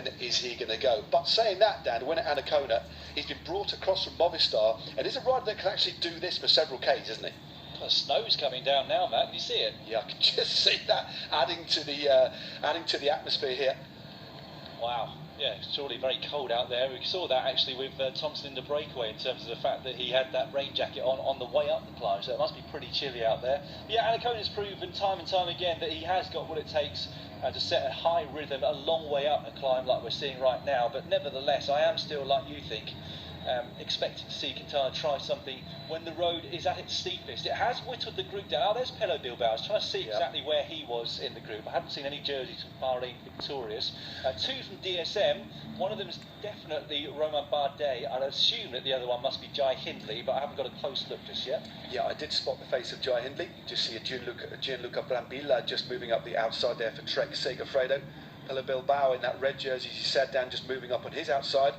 when is he going to go? But saying that, Dan, winner Anacona, he's been brought across from Movistar, and is a rider that can actually do this for several Ks, isn't he? The snow's coming down now, Matt. Can you see it? Yeah, I can just see that adding to the atmosphere here. Wow. Yeah, it's already very cold out there. We saw that actually with Thompson in the breakaway in terms of the fact that he had that rain jacket on the way up the climb, so it must be pretty chilly out there. But yeah, Anacona's proven time and time again that he has got what it takes to set a high rhythm a long way up the climb like we're seeing right now. But nevertheless, I am still, like you think, expecting to see Quintana try something when the road is at its steepest. It has whittled the group down. Oh, there's Pello Bilbao. I was trying to see exactly where he was in the group. I haven't seen any jerseys from Bahrain Victorious. Two from DSM. One of them is definitely Romain Bardet. I'd assume that the other one must be Jai Hindley, but I haven't got a close look just yet. Yeah, I did spot the face of Jai Hindley. Just see a Gianluca Brambilla just moving up the outside there for Trek Segafredo. Pello Bilbao in that red jersey, as you said, Dan, just moving up on his outside.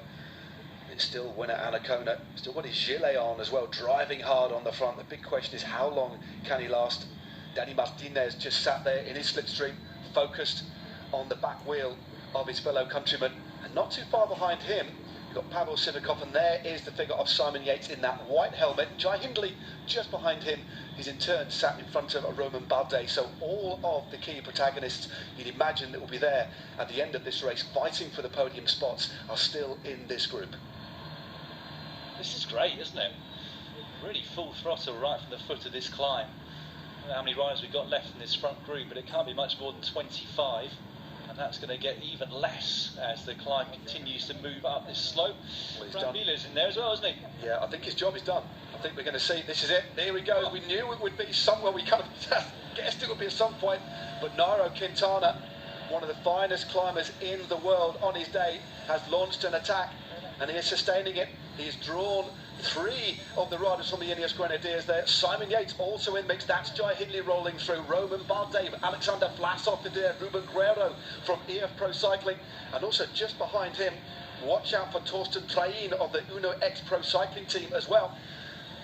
It's still winner Anacona, still got his gilet on as well, driving hard on the front. The big question is how long can he last? Danny Martinez just sat there in his slipstream, focused on the back wheel of his fellow countryman. And not too far behind him, you've got Pavel Sivakov, and there is the figure of Simon Yates in that white helmet. Jai Hindley just behind him. He's in turn sat in front of Romain Bardet. So all of the key protagonists you'd imagine that will be there at the end of this race, fighting for the podium spots, are still in this group. This is great, isn't it? Really full throttle right from the foot of this climb. I don't know how many riders we've got left in this front group, but it can't be much more than 25. And that's going to get even less as the climb continues to move up this slope. Well, Brambilla's in there as well, isn't he? Yeah, I think his job is done. I think we're going to see, this is it, here we go. We knew it would be somewhere, we kind of guessed it would be at some point. But Nairo Quintana, one of the finest climbers in the world on his day, has launched an attack. And he is sustaining it. He has drawn three of the riders from the Ineos Grenadiers there. Simon Yates also in mix. That's Jai Hindley rolling through. Romain Bardet, Alexander Vlasov is there. Ruben Guerrero from EF Pro Cycling. And also just behind him, watch out for Torsten Train of the Uno X Pro Cycling team as well.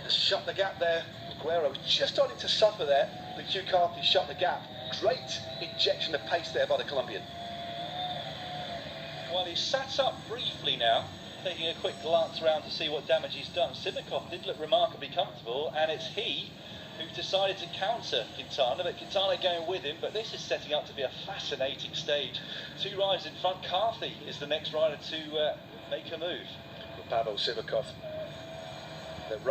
Has shut the gap there. Guerrero just starting to suffer there. The Hugh Carthy shut the gap. Great injection of pace there by the Colombian. Well, he's sat up briefly now, taking a quick glance around to see what damage he's done. Sivakov did look remarkably comfortable, and it's he who decided to counter Quintana, but Quintana going with him. But this is setting up to be a fascinating stage. Two riders in front. Carthy is the next rider to make a move. Pavel Sivakov, the rough